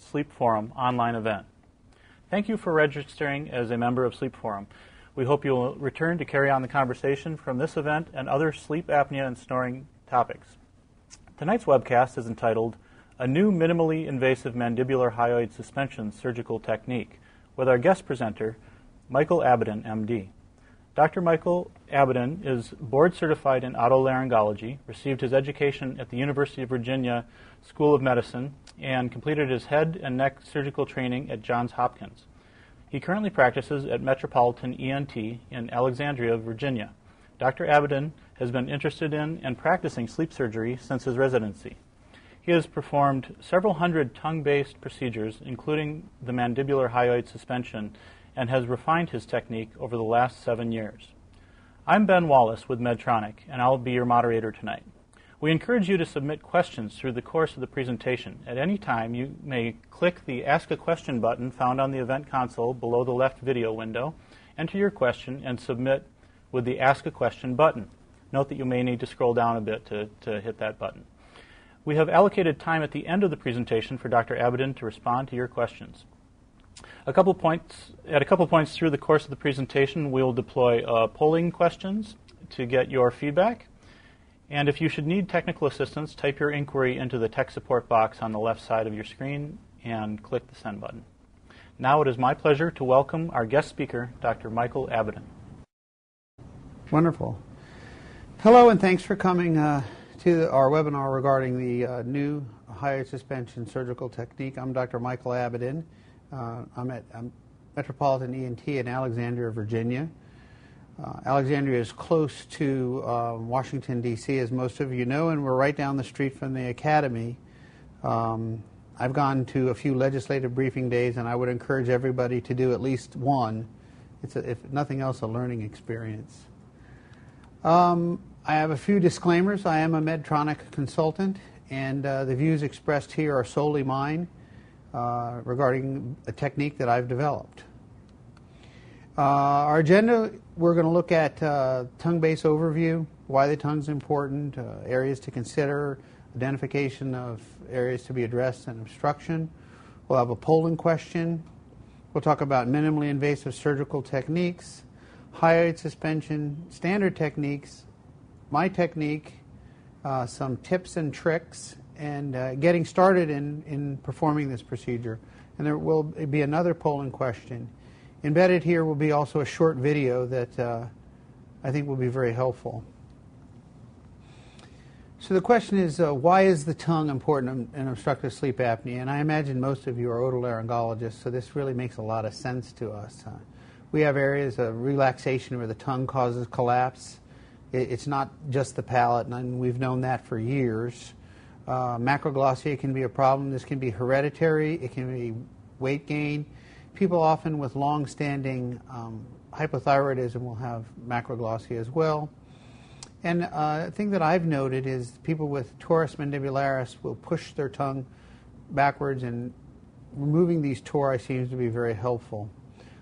Sleep Forum online event. Thank you for registering as a member of Sleep Forum. We hope you will return to carry on the conversation from this event and other sleep apnea and snoring topics. Tonight's webcast is entitled A New Minimally Invasive Mandibular Hyoid Suspension Surgical Technique with our guest presenter, Michael Abidin, MD. Dr. Michael Abidin is board certified in otolaryngology, received his education at the University of Virginia School of Medicine, and completed his head and neck surgical training at Johns Hopkins. He currently practices at Metropolitan ENT in Alexandria, Virginia. Dr. Abidin has been interested in and practicing sleep surgery since his residency. He has performed several hundred tongue-based procedures, including the mandibular hyoid suspension, and has refined his technique over the last 7 years. I'm Ben Wallace with Medtronic, and I'll be your moderator tonight. We encourage you to submit questions through the course of the presentation. At any time, you may click the Ask a Question button found on the event console below the left video window, enter your question, and submit with the Ask a Question button. Note that you may need to scroll down a bit to hit that button. We have allocated time at the end of the presentation for Dr. Abidin to respond to your questions. At a couple points through the course of the presentation, we will deploy polling questions to get your feedback. And if you should need technical assistance, type your inquiry into the tech support box on the left side of your screen and click the send button. Now it is my pleasure to welcome our guest speaker, Dr. Michael Abidin. Wonderful. Hello, and thanks for coming to our webinar regarding the new hyoid suspension surgical technique. I'm Dr. Michael Abidin. I'm at Metropolitan ENT in Alexandria, Virginia. Alexandria is close to Washington, D.C., as most of you know, and we're right down the street from the Academy. I've gone to a few legislative briefing days, and I would encourage everybody to do at least one. It's, if nothing else, a learning experience. I have a few disclaimers. I am a Medtronic consultant, and the views expressed here are solely mine regarding a technique that I've developed. Our agenda, we're going to look at tongue-based overview, why the tongue's important, areas to consider, identification of areas to be addressed, and obstruction. We'll have a polling question. We'll talk about minimally invasive surgical techniques, hyoid suspension, standard techniques, my technique, some tips and tricks, and getting started in performing this procedure. And there will be another polling question. Embedded here will be also a short video that I think will be very helpful. So the question is, why is the tongue important in obstructive sleep apnea? And I imagine most of you are otolaryngologists, so this really makes a lot of sense to us. We have areas of relaxation where the tongue causes collapse. It's not just the palate, and we've known that for years. Macroglossia can be a problem. This can be hereditary. It can be weight gain. People often with long-standing hypothyroidism will have macroglossia as well. And a thing that I've noted is people with torus mandibularis will push their tongue backwards, and removing these tori seems to be very helpful.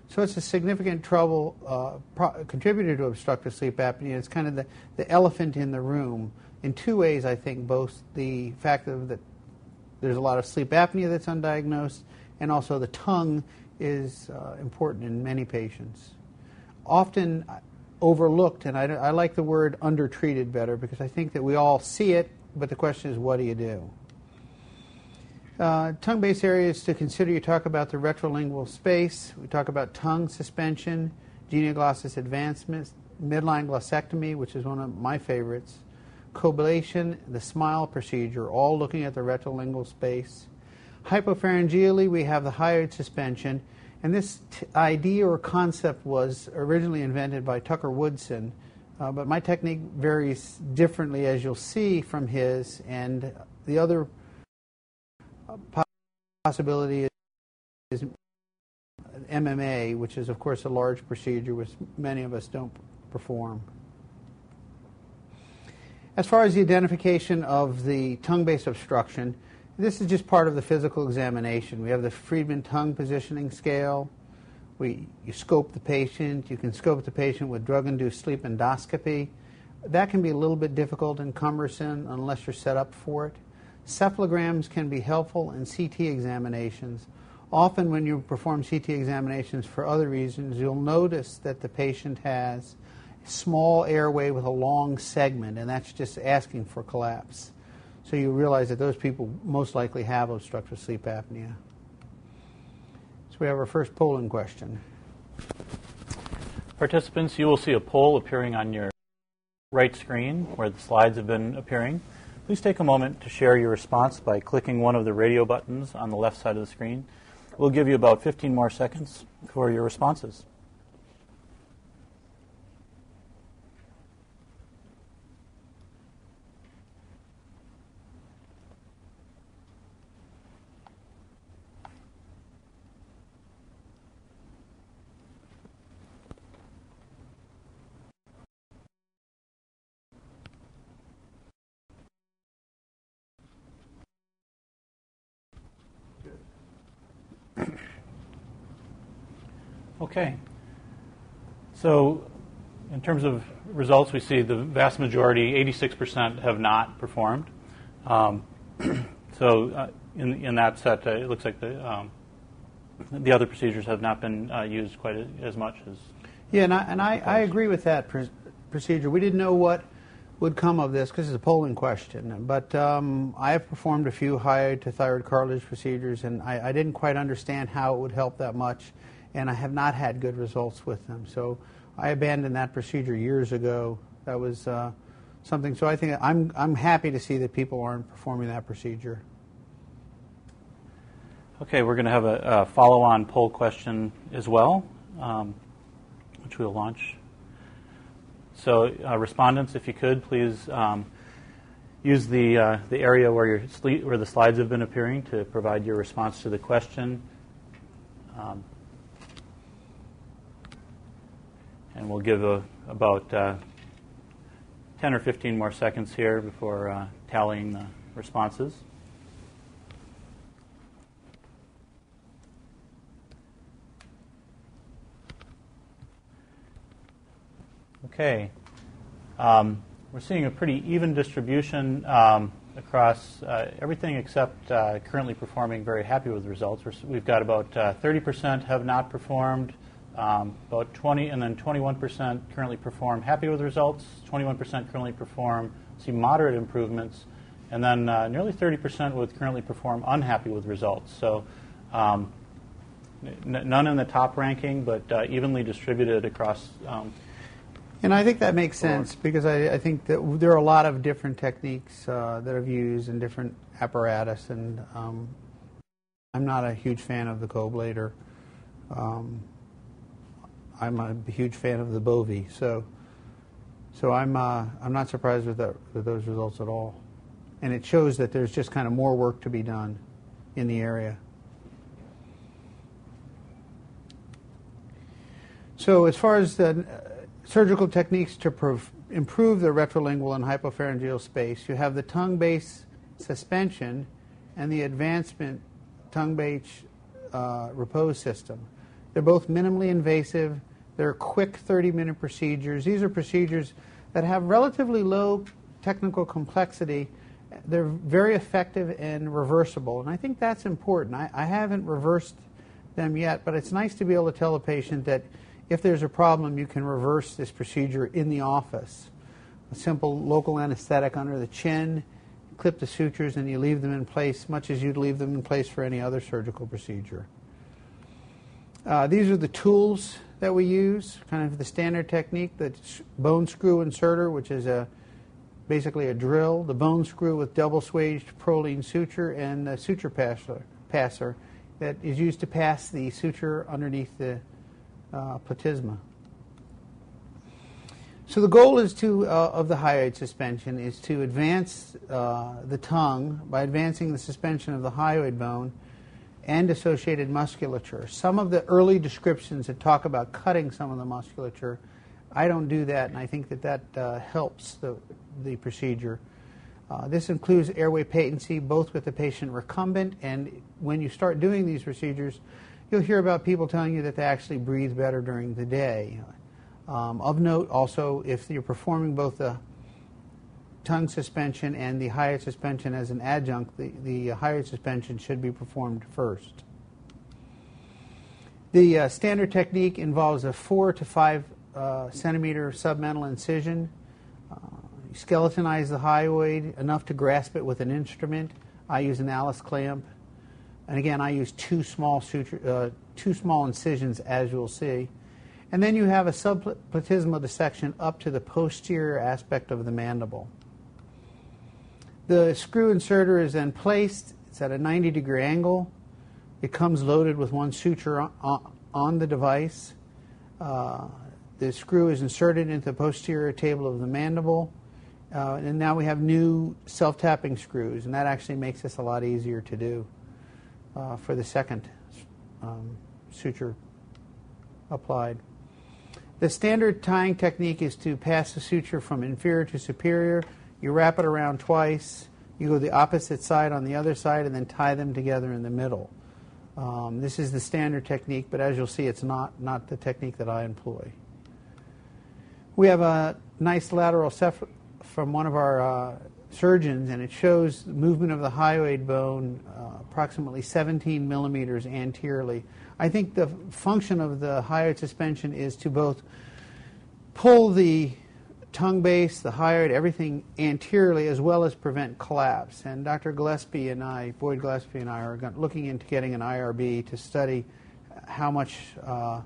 So it's a significant contributor to obstructive sleep apnea. It's kind of the elephant in the room in two ways, I think, both the fact that there's a lot of sleep apnea that's undiagnosed, and also the tongue is important in many patients. Often overlooked, and I like the word undertreated better, because I think that we all see it, but the question is, what do you do? Tongue-based areas to consider, you talk about the retrolingual space, we talk about tongue suspension, genioglossus advancement, midline glossectomy, which is one of my favorites, coblation, the smile procedure, all looking at the retrolingual space. Hypopharyngeally, we have the hyoid suspension, and this idea or concept was originally invented by Tucker Woodson, but my technique varies differently, as you'll see from his, and the other possibility is MMA, which is, of course, a large procedure which many of us don't perform. As far as the identification of the tongue-based obstruction, this is just part of the physical examination. We have the Friedman tongue positioning scale. You scope the patient. You can scope the patient with drug-induced sleep endoscopy. That can be a little bit difficult and cumbersome unless you're set up for it. Cephalograms can be helpful in CT examinations. Often when you perform CT examinations for other reasons, you'll notice that the patient has a small airway with a long segment, and that's just asking for collapse. So you realize that those people most likely have obstructive sleep apnea. So we have our first polling question. Participants, you will see a poll appearing on your right screen where the slides have been appearing. Please take a moment to share your response by clicking one of the radio buttons on the left side of the screen. We'll give you about 15 more seconds for your responses. Okay. So in terms of results, we see the vast majority, 86%, have not performed. In that set, it looks like the other procedures have not been used quite as much as... Yeah, and I agree with that procedure. We didn't know what would come of this because it's a polling question. But I have performed a few hyoid to thyroid cartilage procedures, and I didn't quite understand how it would help that much, and I have not had good results with them. So I abandoned that procedure years ago. That was something. So I think I'm happy to see that people aren't performing that procedure. Okay, we're going to have a follow-on poll question as well, which we'll launch. So respondents, if you could, please use the area where where the slides have been appearing to provide your response to the question. And we'll give about 10 or 15 more seconds here before tallying the responses. Okay. We're seeing a pretty even distribution across everything except currently performing, very happy with the results. We've got about 30% have not performed, about 20, and then 21% currently perform happy with the results, 21% currently perform see moderate improvements, and then nearly 30% would currently perform unhappy with results. So none in the top ranking, but evenly distributed across. And I think that makes sense because I think that there are a lot of different techniques that I've used and different apparatus, and I'm not a huge fan of the co-blader. I'm a huge fan of the Bovie, so I'm not surprised with those results at all, and it shows that there's just kind of more work to be done in the area. So as far as the surgical techniques to improve the retrolingual and hypopharyngeal space, you have the tongue-based suspension and the advancement tongue-based repose system. They're both minimally invasive. They're quick 30-minute procedures. These are procedures that have relatively low technical complexity. They're very effective and reversible, and I think that's important. I haven't reversed them yet, but it's nice to be able to tell a patient that if there's a problem, you can reverse this procedure in the office. A simple local anesthetic under the chin, clip the sutures, and you leave them in place much as you'd leave them in place for any other surgical procedure. These are the tools that we use, kind of the standard technique, the bone screw inserter, which is basically a drill, the bone screw with double-swaged Prolene suture, and the suture passer that is used to pass the suture underneath the platysma. So the goal is of the hyoid suspension is to advance the tongue by advancing the suspension of the hyoid bone and associated musculature. Some of the early descriptions that talk about cutting some of the musculature, I don't do that, and I think that helps the procedure. This includes airway patency, both with the patient recumbent, and when you start doing these procedures, you'll hear about people telling you that they actually breathe better during the day. Of note, also, if you're performing both the tongue suspension and the hyoid suspension as an adjunct, the hyoid suspension should be performed first. The standard technique involves a 4 to 5 centimeter submental incision. You skeletonize the hyoid enough to grasp it with an instrument. I use an Alice clamp. And again, I use two small incisions, as you'll see. And then you have a subplatysmal dissection up to the posterior aspect of the mandible. The screw inserter is then placed. It's at a 90-degree angle. It comes loaded with one suture on the device. The screw is inserted into the posterior table of the mandible. And now we have new self-tapping screws, and that actually makes this a lot easier to do for the second suture applied. The standard tying technique is to pass the suture from inferior to superior. You wrap it around twice. You go the opposite side on the other side and then tie them together in the middle. This is the standard technique, but as you'll see, it's not the technique that I employ. We have a nice lateral cephalon from one of our surgeons, and it shows the movement of the hyoid bone approximately 17 millimeters anteriorly. I think the function of the hyoid suspension is to both pull the tongue base, the hyoid, everything anteriorly, as well as prevent collapse. And Dr. Gillespie and I, Boyd Gillespie and I, are looking into getting an IRB to study how much the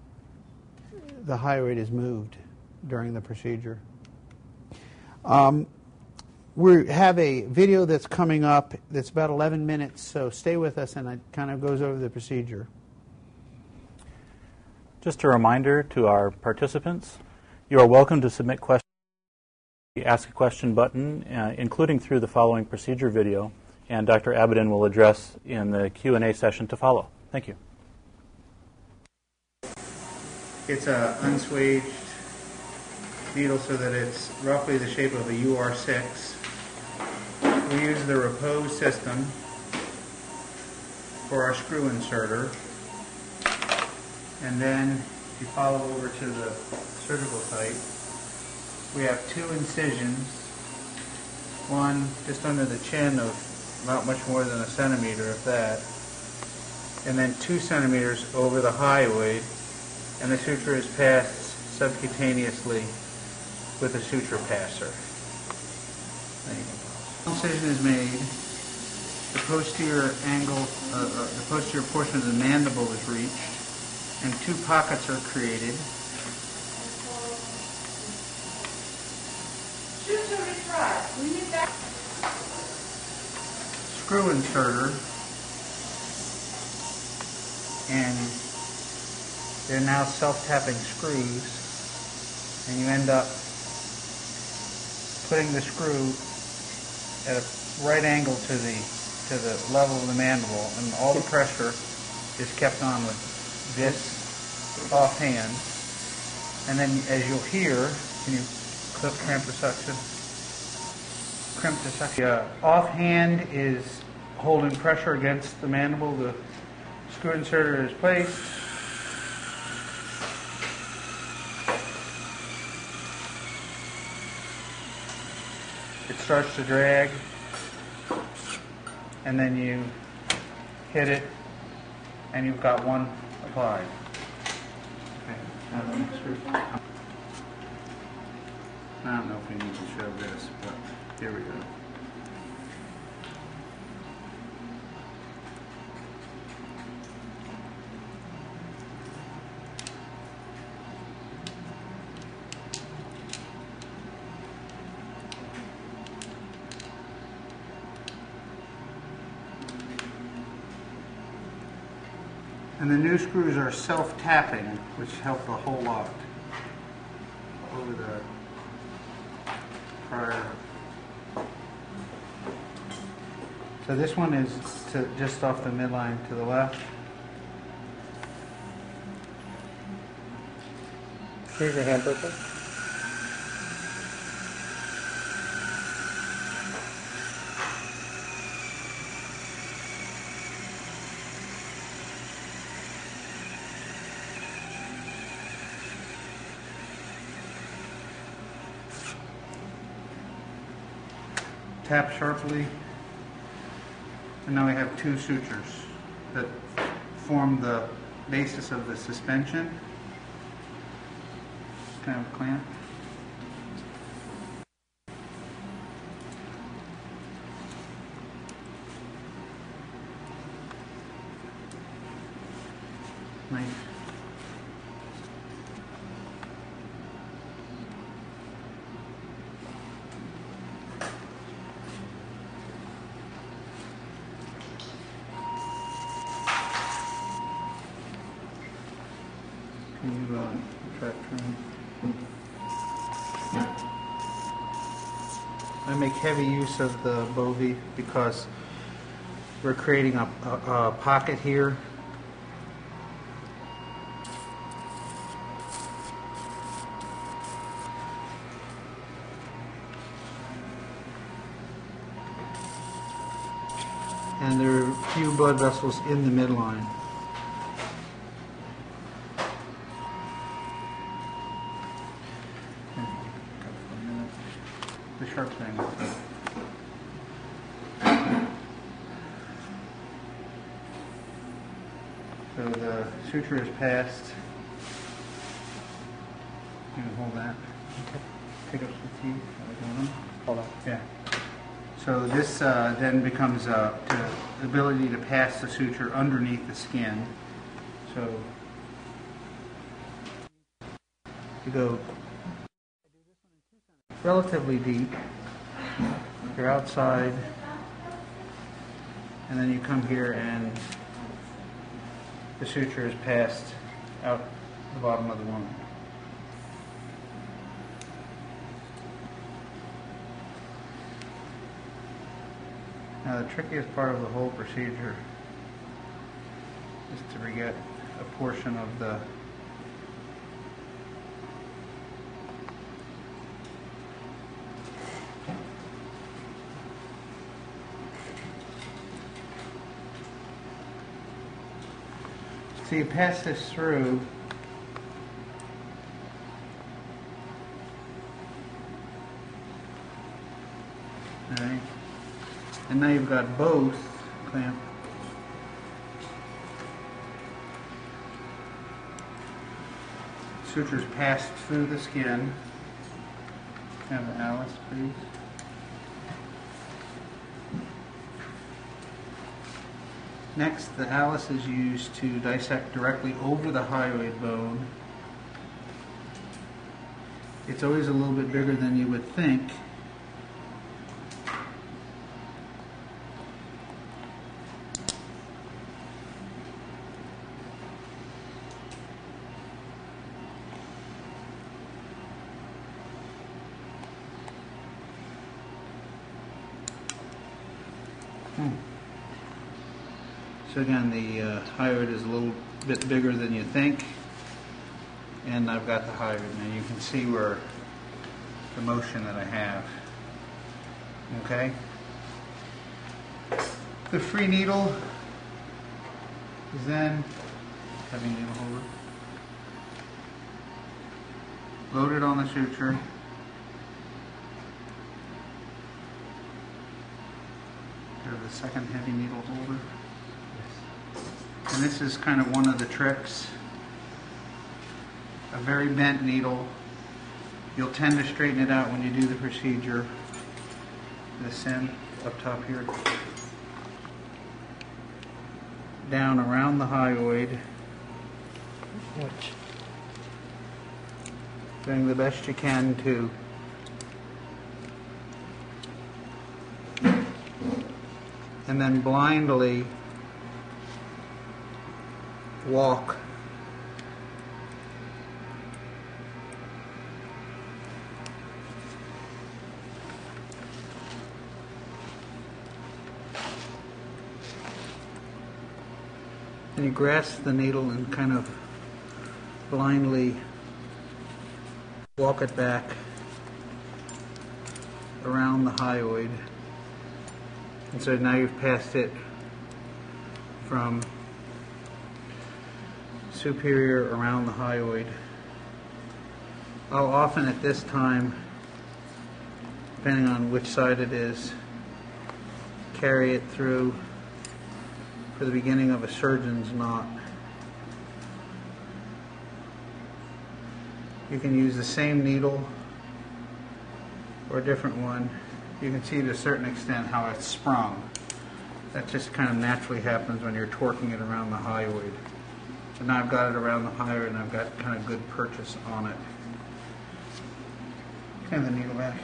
hyoid is moved during the procedure. We have a video that's coming up that's about 11 minutes, so stay with us, and it kind of goes over the procedure. Just a reminder to our participants, you are welcome to submit questions the Ask a Question button, including through the following procedure video, and Dr. Abidin will address in the Q&A session to follow. Thank you. It's an unswaged needle so that it's roughly the shape of a UR6. We use the repose system for our screw inserter. And then if you follow over to the surgical site, we have two incisions, one just under the chin of not much more than a centimeter, if that, and then 2 centimeters over the hyoid, and the suture is passed subcutaneously with a suture passer. Incision is made, the posterior angle, the posterior portion of the mandible is reached, and 2 pockets are created. Screw inserter, and they're now self-tapping screws, and you end up putting the screw at a right angle to the level of the mandible, and all the pressure is kept on with this offhand. And then, as you'll hear, can you clip crimp to suction? Crimp to suction. The offhand is holding pressure against the mandible. The screw inserter is placed. It starts to drag, and then you hit it, and you've got one applied. Okay. Now the next screw. I don't know if we need to show this, but here we go. And the new screws are self-tapping, which help a whole lot over the prior. So this one is just off the midline to the left. Here's your hand person. tap sharply, and now we have two sutures that form the basis of the suspension. Kind of clamp. Nice. Can you track trim? I make heavy use of the Bovie because we're creating a pocket here. And there are few blood vessels in the midline. The sharp thing. So the suture is passed. You can hold that. Okay. Pick up the teeth. Hold on. Yeah. So this then becomes the ability to pass the suture underneath the skin. So you go relatively deep. You're outside, and then you come here and the suture is passed out the bottom of the wound. Now the trickiest part of the whole procedure is to get a portion of the so you pass this through. All right. And now you've got both clamp. Sutures passed through the skin. Have an Alice, please. Next, the Alice is used to dissect directly over the hyoid bone. It's always a little bit bigger than you would think. So again, the hyoid is a little bit bigger than you think, and I've got the hyoid. Now you can see where the motion that I have. Okay. The free needle is then heavy needle holder loaded on the suture. There's the second heavy needle holder. And this is kind of one of the tricks. A very bent needle. You'll tend to straighten it out when you do the procedure. This end up top here. Down around the hyoid. Which? Doing the best you can to and then blindly walk and you grasp the needle and kind of blindly walk it back around the hyoid. And so now you've passed it from superior around the hyoid. I'll often at this time, depending on which side it is, carry it through for the beginning of a surgeon's knot. You can use the same needle or a different one. You can see to a certain extent how it's sprung. That just kind of naturally happens when you're torquing it around the hyoid. So now I've got it around the hyoid and I've got kind of good purchase on it. Hand the needle back.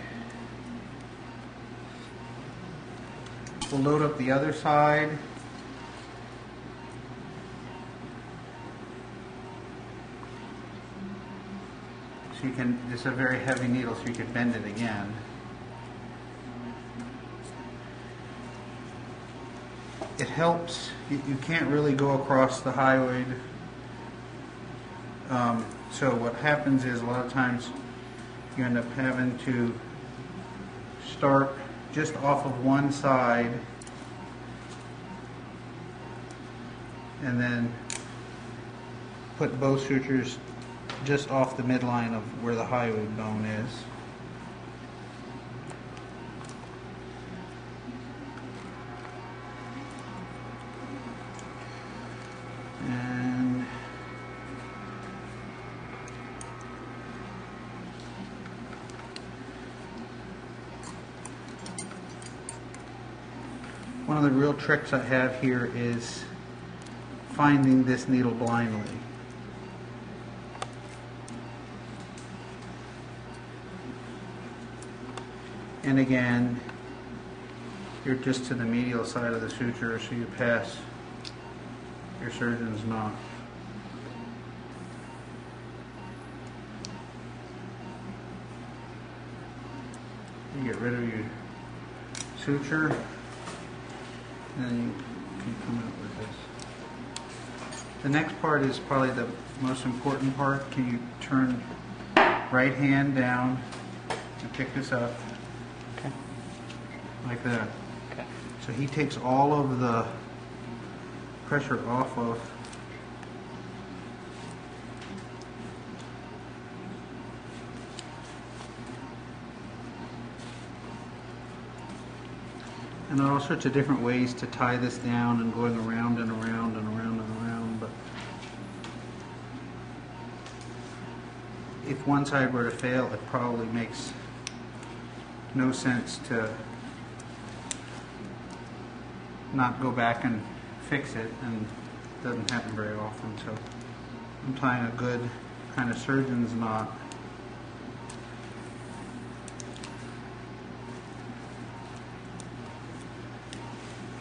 We'll load up the other side. So you can, this is a very heavy needle, so you can bend it again. It helps, you can't really go across the hyoid. So what happens is a lot of times you end up having to start just off of one side and then put both sutures just off the midline of where the hyoid bone is. And one of the real tricks I have here is finding this needle blindly. And again, you're just to the medial side of the suture, so you pass your surgeon's knot. You get rid of your suture, and then you can come out with this. The next part is probably the most important part. Can you turn right hand down and pick this up? Okay. Like that. Okay. So he takes all of the pressure off of and there are all sorts of different ways to tie this down and going around and around and around and around, but if one side were to fail, it probably makes no sense to not go back and fix it, and it doesn't happen very often. So I'm tying a good kind of surgeon's knot.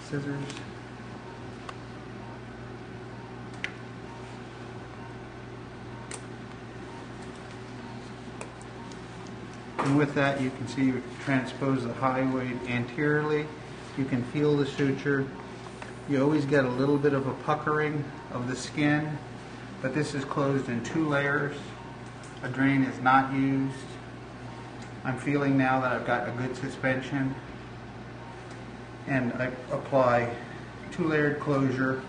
Scissors. And with that, you can see you transpose the hyoid anteriorly. You can feel the suture. You always get a little bit of a puckering of the skin, but this is closed in 2 layers. A drain is not used. I'm feeling now that I've got a good suspension, and I apply 2-layered closure,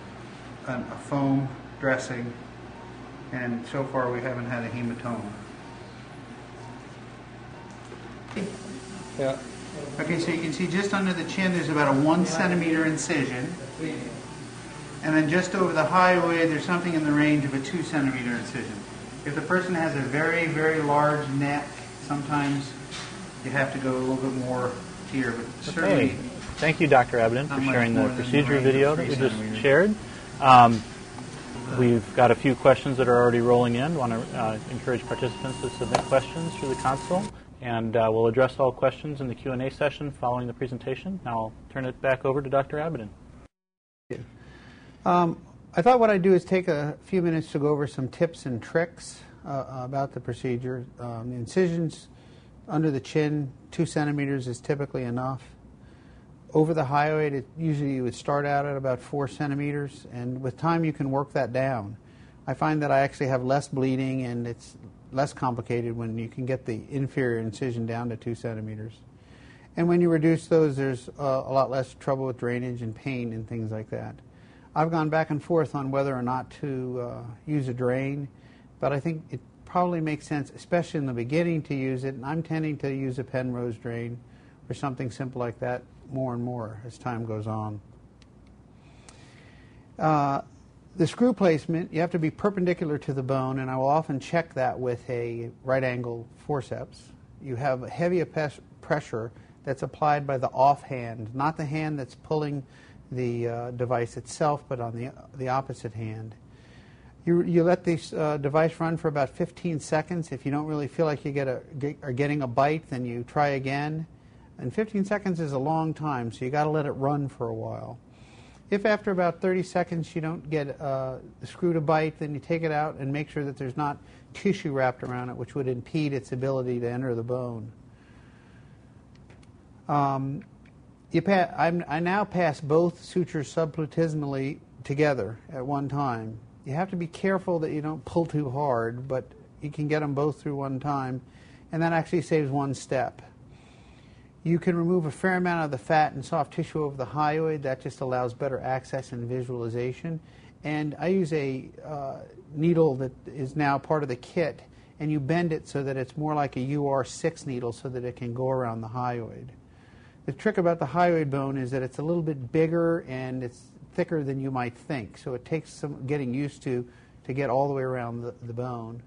a foam dressing, and so far we haven't had a hematoma. Yeah. Okay, so you can see just under the chin there's about a 1 centimeter incision. And then just over the hyoid there's something in the range of a 2 centimeter incision. If the person has a very, very large neck, sometimes you have to go a little bit more here. But certainly, Okay. Thank you, Dr. Abidin, for not much sharing the more than procedure the range video of that 3 we just centimeters. shared. We've got a few questions that are already rolling in. Want to encourage participants to submit questions through the console, and we'll address all questions in the Q&A session following the presentation. Now I'll turn it back over to Dr. Abidin. I thought what I'd do is take a few minutes to go over some tips and tricks about the procedure. The incisions under the chin, 2 centimeters is typically enough. Over the hyoid, usually you would start out at about 4 centimeters, and with time you can work that down. I find that I actually have less bleeding, and it's less complicated when you can get the inferior incision down to 2 centimeters. And when you reduce those, there's a lot less trouble with drainage and pain and things like that. I've gone back and forth on whether or not to use a drain, but I think it probably makes sense, especially in the beginning, to use it. And I'm tending to use a Penrose Drain or something simple like that. more and more as time goes on. The screw placement, you have to be perpendicular to the bone, and I will often check that with a right angle forceps. You have a heavy pressure that's applied by the off hand, not the hand that's pulling the device itself, but on the opposite hand. You let this device run for about 15 seconds. If you don't really feel like you are getting a bite, then you try again. And 15 seconds is a long time, so you got to let it run for a while. If after about 30 seconds you don't get the screw to bite, then you take it out and make sure that there's not tissue wrapped around it, which would impede its ability to enter the bone. I now pass both sutures subplutismally together at one time. You have to be careful that you don't pull too hard, but you can get them both through one time, and that actually saves one step. You can remove a fair amount of the fat and soft tissue over the hyoid. That just allows better access and visualization. And I use a needle that is now part of the kit, and you bend it so that it's more like a UR6 needle so that it can go around the hyoid. The trick about the hyoid bone is that it's a little bit bigger and it's thicker than you might think, so it takes some getting used to get all the way around the bone.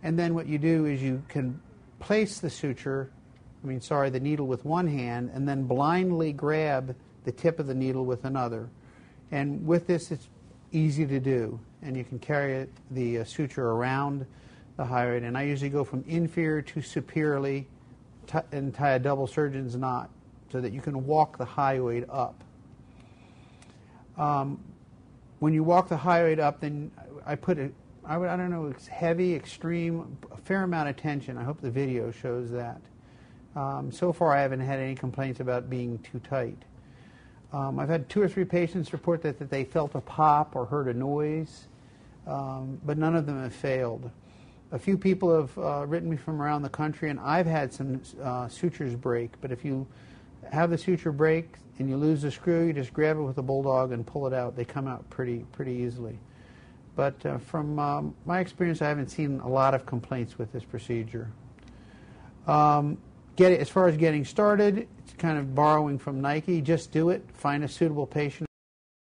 And then what you do is you can place the the needle with one hand, and then blindly grab the tip of the needle with another. And with this, it's easy to do, and you can carry the suture around the hyoid. And I usually go from inferior to superiorly and tie a double surgeon's knot so that you can walk the hyoid up. When you walk the hyoid up, then I put it's heavy, extreme, a fair amount of tension. I hope the video shows that. So far, I haven't had any complaints about being too tight. I've had 2 or 3 patients report that they felt a pop or heard a noise, but none of them have failed. A few people have written me from around the country, and I've had some sutures break, but if you have the suture break and you lose the screw, you just grab it with a bulldog and pull it out. They come out pretty easily. But from my experience, I haven't seen a lot of complaints with this procedure. As far as getting started, it's kind of borrowing from Nike. Just do it. Find a suitable patient.